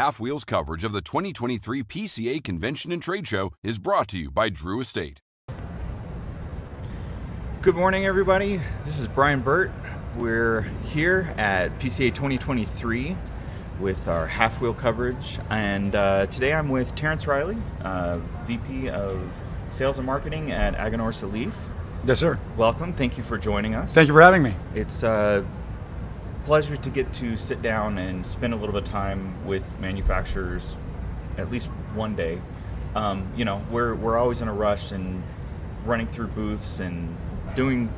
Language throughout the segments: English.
Half Wheels coverage of the 2023 PCA Convention and Trade Show is brought to you by Drew Estate. Good morning, everybody. This is Brian Burt. We're here at PCA 2023 with our Half Wheel coverage, and today I'm with Terence Reilly, VP of Sales and Marketing at AGANORSA Leaf. Yes, sir. Welcome. Thank you for joining us. Thank you for having me. It's a pleasure to get to sit down and spend a little bit of time with manufacturers, at least one day. We're always in a rush and running through booths and doing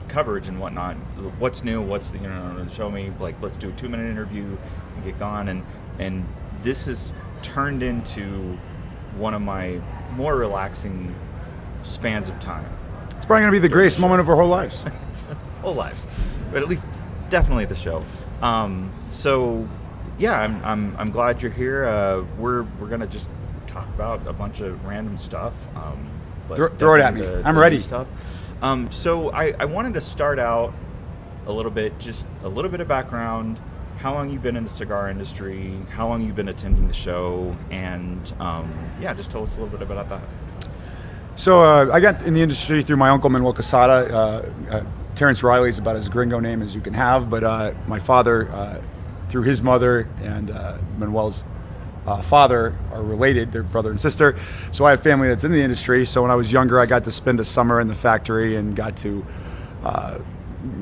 coverage and whatnot. What's new? Show me, like, let's do a 2-minute interview and get gone. And this has turned into one of my more relaxing spans of time. It's probably going to be the greatest moment of our whole lives. Whole lives, but at least definitely the show. I'm glad you're here. We're gonna just talk about a bunch of random stuff. Throw it at me. I'm ready. Stuff. So I wanted to start out a little bit of background. How long you've been in the cigar industry? How long you've been attending the show? And just tell us a little bit about that. So I got in the industry through my uncle Manuel Quesada. Terence Reilly is about as gringo name as you can have, but my father, through his mother and Manuel's father, are related. They're brother and sister. So I have family that's in the industry. So when I was younger, I got to spend a summer in the factory and got to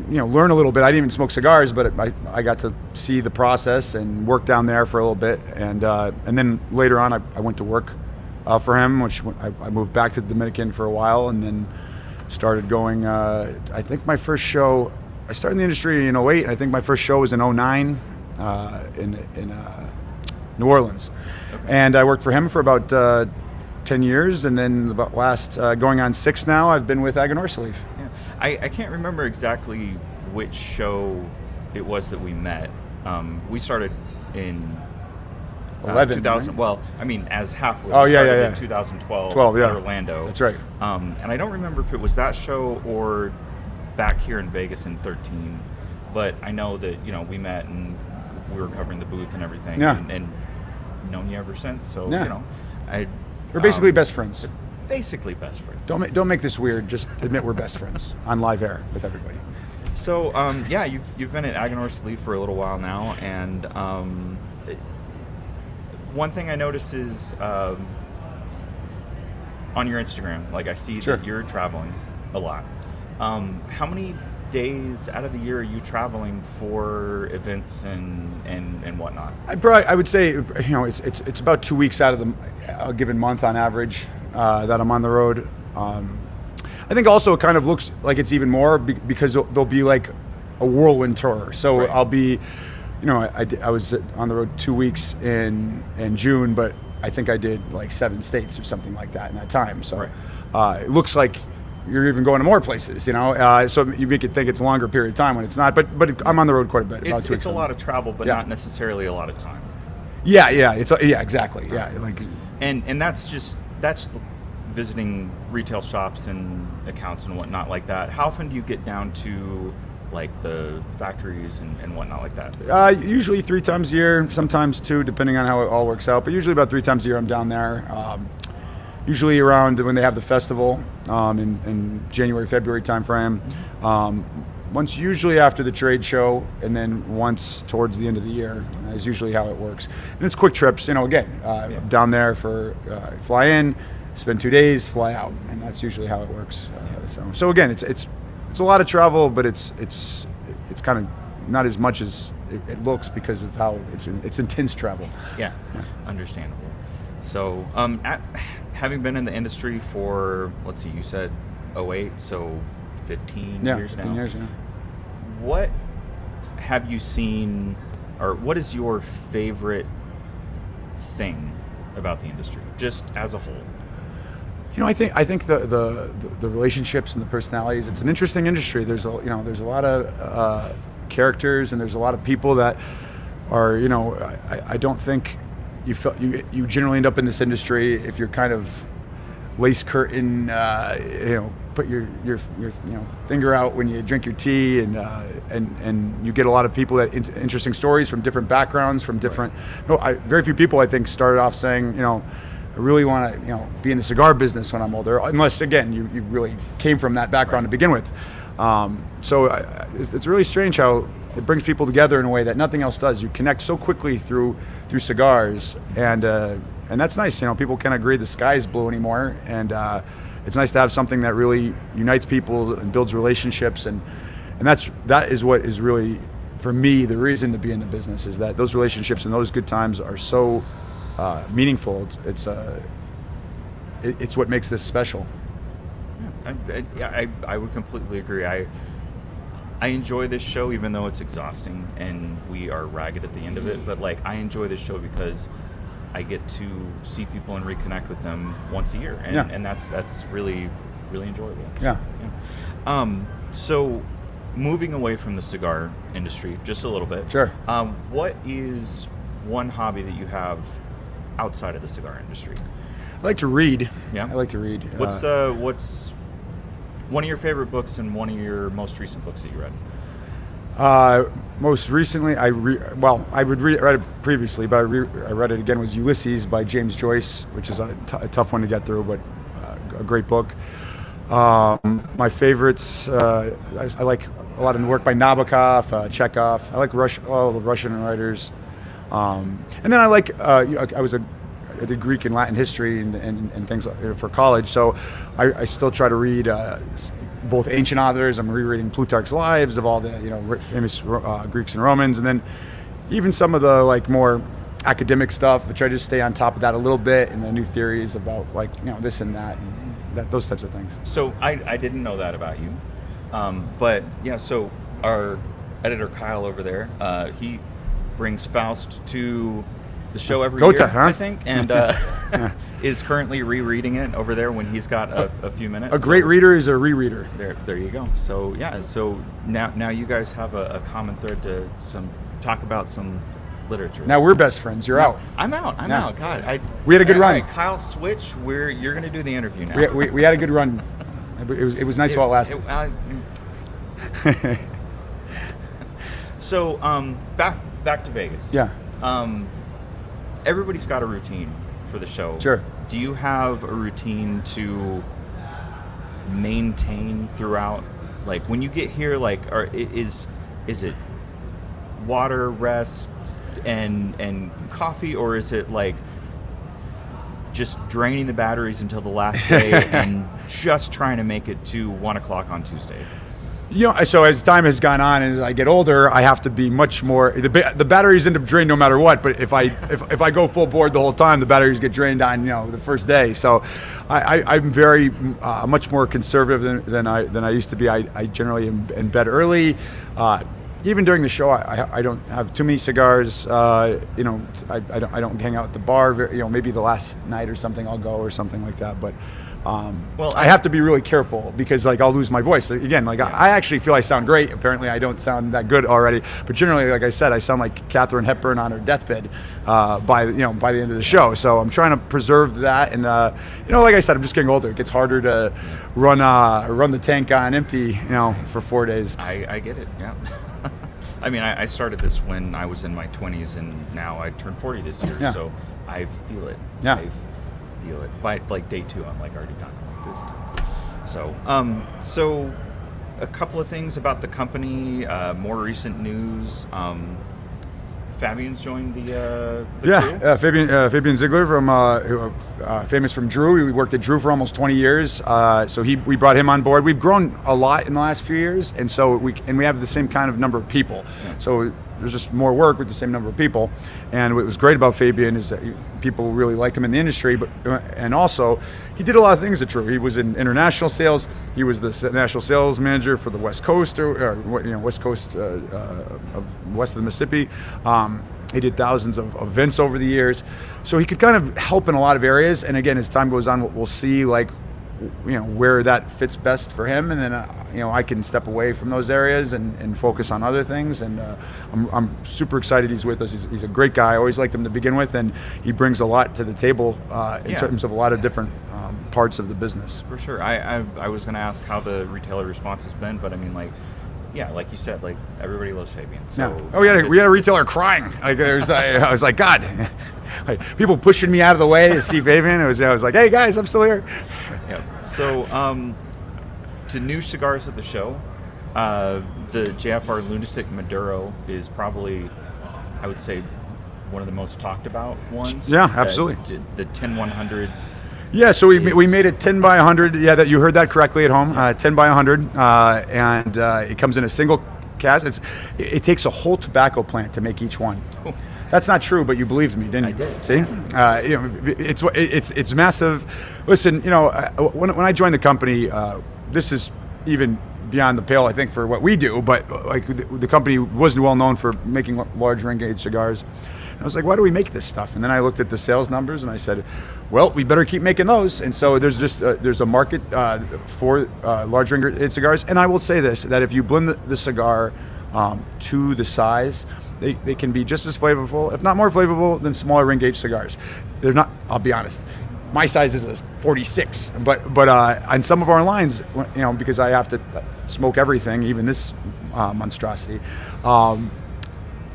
learn a little bit. I didn't even smoke cigars, but I got to see the process and work down there for a little bit. And then later on, I went to work for him, which I moved back to the Dominican for a while, and then started going. I think my first show, I started in the industry in 2008. I think my first show was in 2009 in New Orleans. Okay. And I worked for him for about 10 years, and then about going on 6 now, I've been with AGANORSA Leaf. Yeah. I can't remember exactly which show it was that we met. We started in 2011. 2000. Right? Well, I mean, as Half Wheel. Oh, yeah. In 2012. Yeah. In Orlando. That's right. And I don't remember if it was that show or back here in Vegas in 2013. But I know that we met and we were covering the booth and everything. Yeah. And known you ever since. So yeah. We're basically best friends. Basically best friends. Don't make this weird. Just admit we're best friends on live air with everybody. So you've been at AGANORSA Leaf for a little while now, and one thing I noticed is on your Instagram, like I see Sure. that you're traveling a lot. How many days out of the year are you traveling for events and whatnot? I would say it's about 2 weeks out of a given month on average that I'm on the road. I think also it kind of looks like it's even more because there'll be like a whirlwind tour. So right. I'll be, I was on the road 2 weeks in June, but I think I did like 7 states or something like that in that time. So right. It looks like you're even going to more places, so you make it think it's a longer period of time when it's not. But I'm on the road quite a bit. It's a lot of travel, but not necessarily a lot of time. Yeah, exactly. Yeah, and that's visiting retail shops and accounts and whatnot like that. How often do you get down to like the factories and whatnot like that? Usually 3 times a year, sometimes 2, depending on how it all works out. But usually about 3 times a year I'm down there. Usually around when they have the festival in January, February timeframe. Once usually after the trade show, and then once towards the end of the year is usually how it works. And it's quick trips, I'm down there for fly in, spend 2 days, fly out, and that's usually how it works. So again, it's a lot of travel, but it's kind of not as much as it looks because of how it's intense travel. Yeah. Understandable. So, having been in the industry for, let's see, you said 2008, so 15 years now. 15 years, yeah. What have you seen, or what is your favorite thing about the industry, just as a whole? I think the relationships and the personalities. It's an interesting industry. There's a lot of characters, and there's a lot of people that are I don't think you generally end up in this industry if you're kind of lace curtain put your finger out when you drink your tea, and you get a lot of people that interesting stories from different backgrounds, from different. Very few people I think started off saying, I really want to be in the cigar business when I'm older, unless again you really came from that background to begin with. So it's really strange how it brings people together in a way that nothing else does. You connect so quickly through cigars, and that's nice. People can't agree the sky is blue anymore, and it's nice to have something that really unites people and builds relationships, and that is what is really, for me, the reason to be in the business, is that those relationships and those good times are so meaningful. It's what makes this special. I would completely agree. I enjoy this show, even though it's exhausting and we are ragged at the end of it. But I enjoy this show because I get to see people and reconnect with them once a year, and that's really, really enjoyable. Yeah. So moving away from the cigar industry just a little bit. Sure. What is one hobby that you have outside of the cigar industry? I like to read. Yeah. I like to read. What's one of your favorite books and one of your most recent books that you read? Most recently, I read it previously, but I read it again, was Ulysses by James Joyce, which is a tough one to get through, but a great book. My favorites, I like a lot of the work by Nabokov, Chekhov. I like all the Russian writers. And then I like, I did Greek and Latin history and things for college, so I still try to read both ancient authors. I'm rereading Plutarch's lives of all the famous Greeks and Romans, and then even some of the more academic stuff. I try to stay on top of that a little bit, and the new theories about this and that, and those types of things. So I didn't know that about you, but yeah. So our editor Kyle over there, he brings Faust to the show every year, huh? I think, and is currently rereading it over there when he's got a few minutes. A great reader is a rereader. There you go. So yeah, so now you guys have a common thread to talk about some literature. Now we're best friends. You're out. I'm out. God, we had a good run. Right, Kyle, switch. You're going to do the interview now. We had a good run. It was nice while it lasted. So back to Vegas. Yeah. Everybody's got a routine for the show. Sure. Do you have a routine to maintain throughout? When you get here, is it water, rest, and coffee, or is it just draining the batteries until the last day and just trying to make it to 1 o'clock on Tuesday? So as time has gone on and as I get older, I have to be much more. The batteries end up drained no matter what. But if I go full board the whole time, the batteries get drained on the first day. So I'm very much more conservative than I used to be. I generally am in bed early. Even during the show, I don't have too many cigars. I don't hang out at the bar. Maybe the last night or something I'll go or something like that. But I have to be really careful because I'll lose my voice again. I actually feel I sound great. Apparently I don't sound that good already, but generally, like I said, I sound like Katharine Hepburn on her deathbed by the end of the show. So I'm trying to preserve that, and like I said, I'm just getting older. It gets harder to run the tank on empty for 4 days. I get it. Yeah. I mean, I started this when I was in my 20s, and now I turned 40 this year, so I feel it. Yeah. I feel it. By day 2, I'm already done this time. So a couple of things about the company, more recent news. Fabian's joined the crew? Fabian Ziegler from famous from Drew. We worked at Drew for almost 20 years. So we brought him on board. We've grown a lot in the last few years, and so we have the same kind of number of people. Yeah. So there's just more work with the same number of people. And what was great about Fabian is that people really like him in the industry, and also he did a lot of things at Drew. He was in international sales. He was the national sales manager for the West Coast, West Coast west of the Mississippi. He did thousands of events over the years, so he could kind of help in a lot of areas. And again, as time goes on, we'll see where that fits best for him, and then I can step away from those areas and focus on other things. And I'm super excited he's with us. He's a great guy. I always liked him to begin with, and he brings a lot to the table in terms of a lot of different parts of the business. For sure. I was going to ask how the retailer response has been, but I mean, like you said, like everybody loves Fabian. So we had a retailer crying. Like I was like, God, like people pushing me out of the way to see Fabian. I was like, hey guys, I'm still here. Yeah. So to new cigars at the show, the JFR Lunatic Maduro is probably, I would say, one of the most talked about ones. Yeah, absolutely. The 10-100. Yeah, so we made it 10 by 100. Yeah, that you heard that correctly at home. 10 by 100, and it comes in a single cast. It takes a whole tobacco plant to make each one. Oh. That's not true, but you believed me, didn't you? I did. See, it's massive. Listen, when I joined the company, this is even beyond the pale, I think, for what we do. But like the company wasn't well known for making large ring gauge cigars. I was like, why do we make this stuff? And then I looked at the sales numbers and I said, well, we better keep making those. And so there's a market for large ring gauge cigars. And I will say this, that if you blend the cigar to the size, they can be just as flavorful, if not more flavorful, than smaller ring gauge cigars. They're not, I'll be honest. My size is a 46, but on some of our lines, because I have to smoke everything, even this monstrosity,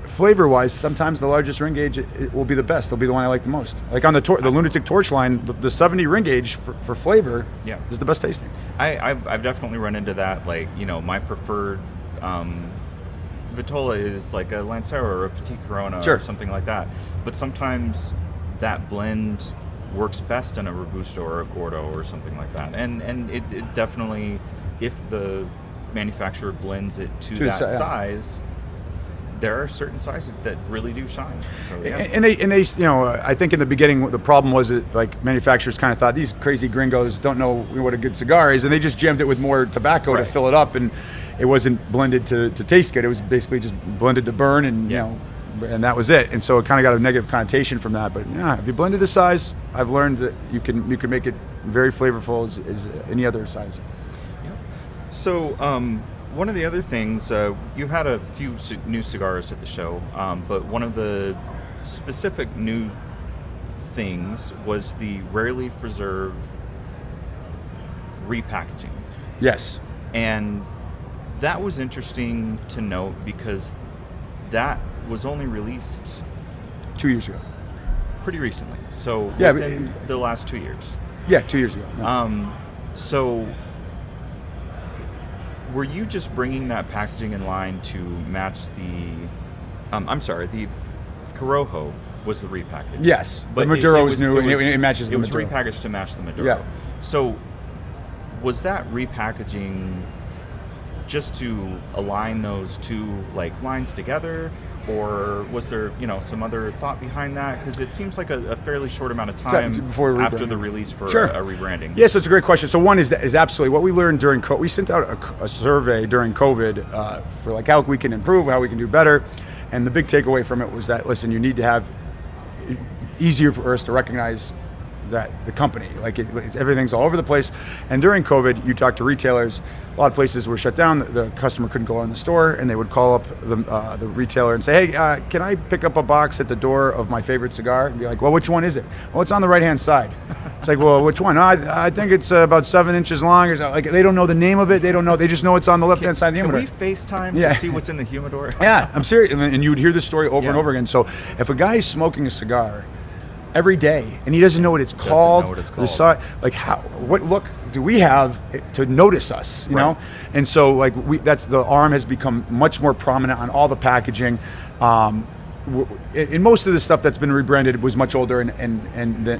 flavor-wise, sometimes the largest ring gauge it will be the best. It'll be the one I like the most. Like on the Lunatic Torch line, the 70 ring gauge for flavor is the best tasting. I've definitely run into that. Like, my preferred Vitola is like a Lancero or a Petit Corona or something like that. But sometimes that blend works best in a Robusto or a Gordo or something like that. And it definitely, if the manufacturer blends it to that size, there are certain sizes that really do shine. So, yeah. And they I think in the beginning the problem was that like manufacturers kind of thought these crazy gringos don't know what a good cigar is, and they just jammed it with more tobacco to fill it up, and it wasn't blended to taste good. It was basically just blended to burn, and and that was it. And so it kind of got a negative connotation from that. But if you blended the size, I've learned that you can make it very flavorful as any other size. Yeah. So one of the other things, you had a few new cigars at the show, but one of the specific new things was the Rare Leaf Reserve repackaging. Yes. And that was interesting to note because that was only released 2 years ago. Pretty recently. So within the last 2 years. Yeah, 2 years ago. Yeah. So were you just bringing that packaging in line to match the the Corojo was the repackage. Yes, but the Maduro was new, and it matches the Maduro. It was repackaged to match the Maduro. Yeah. So was that repackaging just to align those two lines together, or was there some other thought behind that? Because it seems like a fairly short amount of time after the release for a rebranding. Yeah, so it's a great question. So one is absolutely what we learned during COVID. We sent out a survey during COVID for how we can improve, how we can do better, and the big takeaway from it was that listen, you need to have easier for us to recognize that the company, everything's all over the place. And during COVID, you talk to retailers, a lot of places were shut down, the customer couldn't go in the store, and they would call up the retailer and say, hey, can I pick up a box at the door of my favorite cigar? And be like, well, which one is it? Well, it's on the right-hand side. It's like, well, which one? I think it's about 7 inches long. Or they don't know the name of it. They don't know. They just know it's on the left-hand side of the humidor. Can we FaceTime to see what's in the humidor? Yeah, I'm serious. And you would hear this story over and over again. So if a guy is smoking a cigar every day and he doesn't know what it's called, what look do we have to notice us, you know? And so that's the arm has become much more prominent on all the packaging. In most of the stuff that's been rebranded was much older, and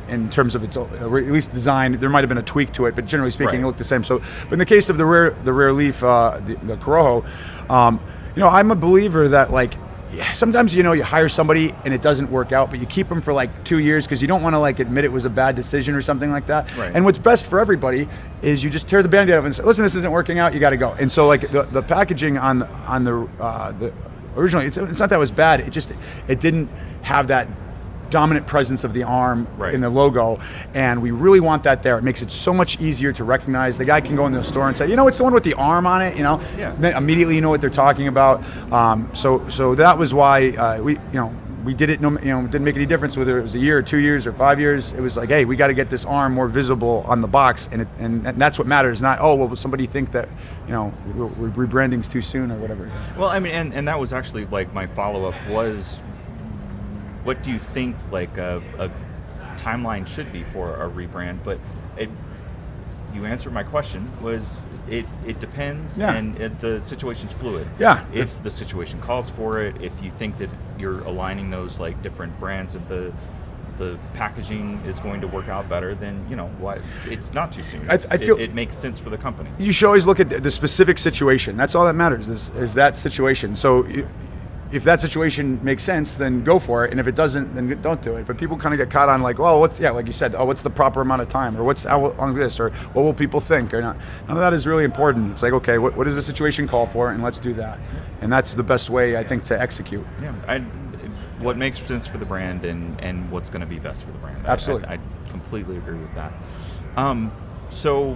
in terms of its at least design, there might have been a tweak to it, but generally speaking, it looked the same. So, but in the case of the rare leaf, the Corojo, I'm a believer that sometimes you hire somebody and it doesn't work out, but you keep them for 2 years because you don't want to admit it was a bad decision or something like that. Right. And what's best for everybody is you just tear the Band-Aid off and say, listen, this isn't working out, you got to go. And so the packaging on the originally, it's not that it was bad, it didn't have that dominant presence of the arm Right. in the logo, and we really want that there. It makes it so much easier to recognize. The guy can go in the store and say, it's the one with the arm on it, Yeah. Then immediately you know what they're talking about. So that was why we did it. It didn't make any difference whether it was a year or 2 years or 5 years. It was like, hey, we got to get this arm more visible on the box, and that's what matters. Not will somebody think that we're rebranding's too soon or whatever. Well, I mean, and that was actually like my follow-up was, what do you think like a timeline should be for a rebrand? But you answered my question. Was it depends, Yeah. and the situation's fluid. Yeah. If the situation calls for it, if you think that you're aligning those like different brands and the packaging is going to work out better, then what? It's not too soon. I feel it makes sense for the company. You should always look at the specific situation. That's all that matters is that situation. So if that situation makes sense, then go for it. And if it doesn't, then don't do it. But people kind of get caught on like, like you said, what's the proper amount of time, or how long this, or what will people think, or not. None of that is really important. It's like, okay, what does the situation call for, and let's do that. And that's the best way, I think, to execute. Yeah, what makes sense for the brand and what's going to be best for the brand. Absolutely. I completely agree with that. So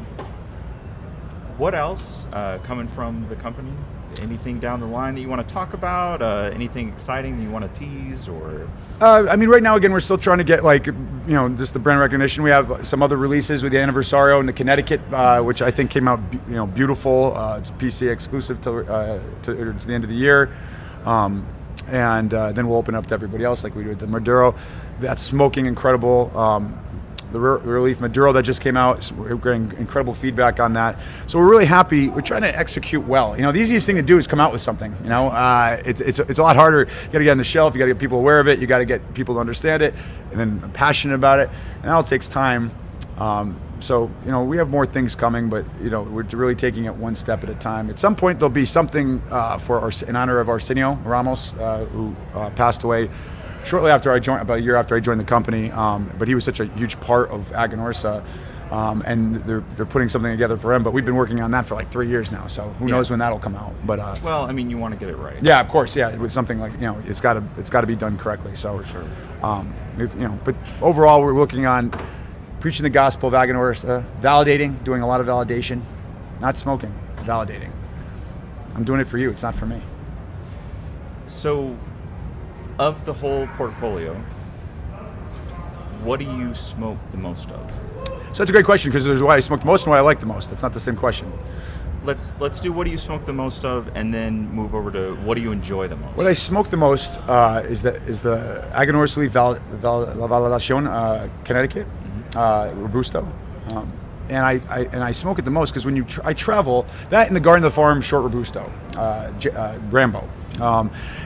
what else coming from the company? Anything down the line that you want to talk about? Anything exciting that you want to tease, or? Right now, again, we're still trying to get just the brand recognition. We have some other releases with the Anniversario in the Connecticut, which I think came out, beautiful. It's a PCA exclusive to the end of the year, and then we'll open up to everybody else like we do with the Maduro. That's smoking incredible. The Real Leaf Maduro that just came out, we're getting incredible feedback on that. So we're really happy. We're trying to execute well. The easiest thing to do is come out with something. It's a lot harder. You got to get on the shelf. You got to get people aware of it. You got to get people to understand it, and then passionate about it. And that all takes time. So we have more things coming, but we're really taking it one step at a time. At some point, there'll be something in honor of Arsenio Ramos, who passed away shortly after about a year after I joined the company, but he was such a huge part of AGANORSA, and they're putting something together for him. But we've been working on that for like 3 years now, so who knows when that'll come out. But you want to get it right. Yeah, of course. Yeah, with something like it's got to be done correctly. So for sure. But overall, we're looking on preaching the gospel of AGANORSA, validating, doing a lot of validation, not smoking, validating. I'm doing it for you. It's not for me. So, of the whole portfolio, what do you smoke the most of? So that's a great question, because there's why I smoke the most and why I like the most. That's not the same question. Let's do what do you smoke the most of, and then move over to what do you enjoy the most. What I smoke the most is the AGANORSA Leaf La Validación Connecticut Robusto. And I smoke it the most because when I travel, that in the Garden of the Farm Short Robusto, Rambo.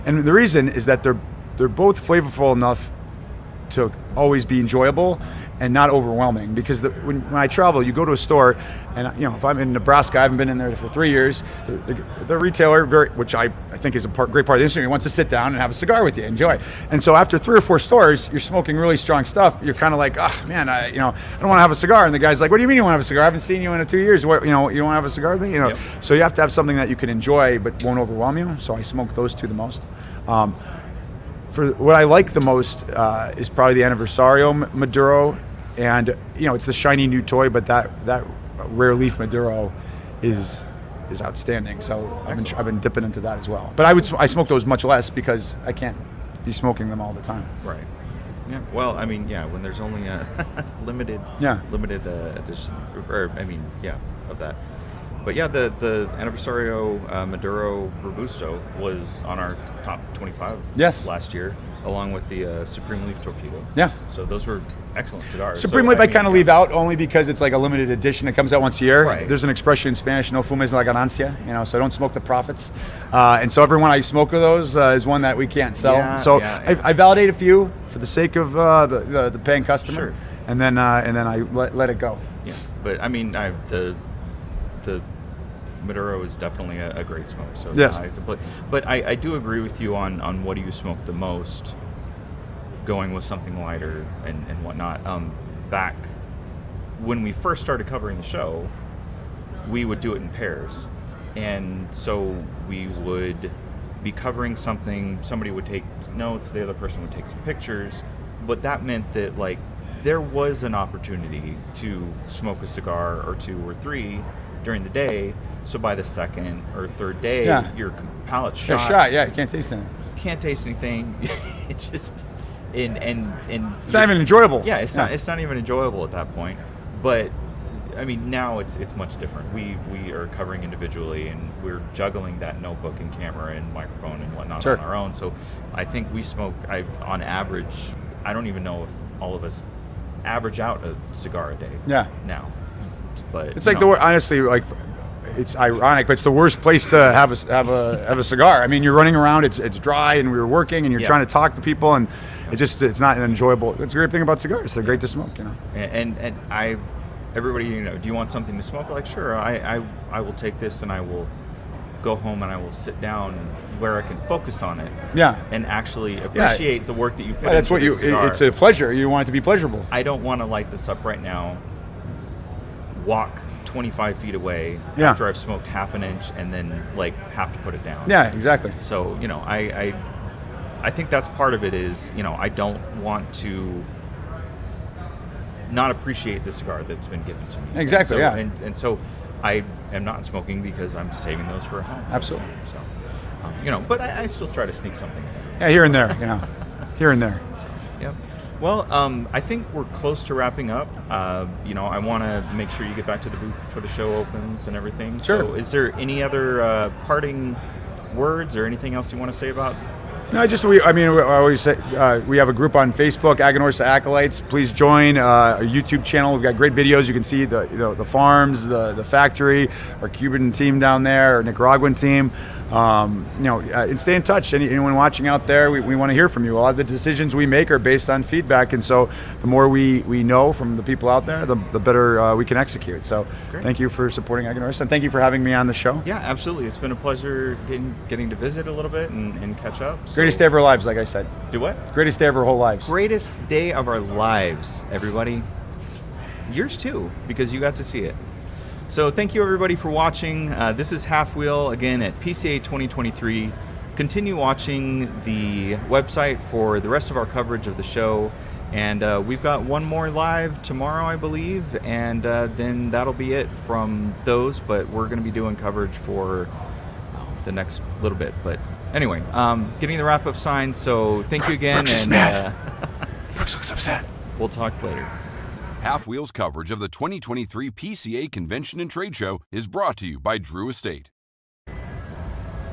And the reason is that they're both flavorful enough to always be enjoyable and not overwhelming. Because when I travel, you go to a store, and if I'm in Nebraska, I haven't been in there for 3 years. The retailer, which I think is a great part of the industry, wants to sit down and have a cigar with you, enjoy. And so after 3 or 4 stores, you're smoking really strong stuff. You're kind of like, man, I don't want to have a cigar. And the guy's like, what do you mean you want to have a cigar? I haven't seen you in 2 years. What, you don't want to have a cigar with me? Yep. So you have to have something that you can enjoy but won't overwhelm you. So I smoke those two the most. For what I like the most is probably the Anniversario Maduro, and it's the shiny new toy, but that Rare Leaf Maduro is outstanding. So I've been dipping into that as well. But I smoke those much less because I can't be smoking them all the time. Right. Yeah. Well, when there's only a limited edition, of that. But yeah, the Anniversario Maduro Robusto was on our top 25 last year, along with the Supreme Leaf Torpedo. Yeah. So those were excellent cigars. Supreme Leaf I kind of leave out only because it's like a limited edition. It comes out once a year. Right. There's an expression in Spanish, no fumes la ganancia, so I don't smoke the profits. And so every one I smoke of those is one that we can't sell. I validate a few for the sake of the paying customer. Sure. And then I let it go. Yeah. But the Maduro is definitely a great smoke. So yes. But I do agree with you on what do you smoke the most, going with something lighter and whatnot. Back when we first started covering the show, we would do it in pairs. And so we would be covering something, somebody would take notes, the other person would take some pictures, but that meant that like there was an opportunity to smoke a cigar or 2 or 3 during the day. So by the second or third day, your palate's shot. Yeah, you can't taste anything. Can't taste anything. It's just and it's not even enjoyable. Yeah, it's not even enjoyable at that point. But I mean, now it's much different. We are covering individually, and we're juggling that notebook and camera and microphone and whatnot on our own. So I think we smoke. On average, I don't even know if all of us average out a cigar a day. Yeah. Now, but it's like honestly, like it's ironic, but it's the worst place to have a cigar. I mean, you're running around. It's dry, and we're working, and you're trying to talk to people, and it's not an enjoyable. It's a great thing about cigars. They're great to smoke, And everybody, do you want something to smoke? Like, sure, I will take this, and I will go home, and I will sit down where I can focus on it. Yeah. And actually appreciate the work that you put that's into what the cigar. It's a pleasure. You want it to be pleasurable. I don't want to light this up right now, walk 25 feet away after I've smoked half an inch, and then like have to put it down. Yeah, exactly. So, I think that's part of it is, I don't want to not appreciate the cigar that's been given to me. Exactly, and so I am not smoking because I'm saving those for home. Absolutely. So, but I still try to sneak something in. Yeah, here and there, here and there. So, yeah. Well, I think we're close to wrapping up. I want to make sure you get back to the booth before the show opens and everything. Sure. So is there any other parting words or anything else you want to say about? No, I always say we have a group on Facebook, AGANORSA Acolytes. Please join our YouTube channel. We've got great videos. You can see the farms, the factory, our Cuban team down there, our Nicaraguan team. And stay in touch. Anyone watching out there, we want to hear from you. A lot of the decisions we make are based on feedback, and so the more we know from the people out there, the better we can execute. So Thank you for supporting AGANORSA, and thank you for having me on the show. Yeah, absolutely. It's been a pleasure getting to visit a little bit and catch up. So. Greatest day of our lives, like I said. Do what? Greatest day of our whole lives. Greatest day of our lives, everybody. Yours too, because you got to see it. So thank you everybody for watching. This is Half Wheel again at PCA 2023. Continue watching the website for the rest of our coverage of the show. And we've got one more live tomorrow, I believe, and then that'll be it from those. But we're going to be doing coverage for the next little bit. But anyway, getting the wrap-up sign. So thank you again. Brooks is mad. Brooks looks upset. We'll talk later. Half Wheel's coverage of the 2023 PCA Convention and Trade Show is brought to you by Drew Estate.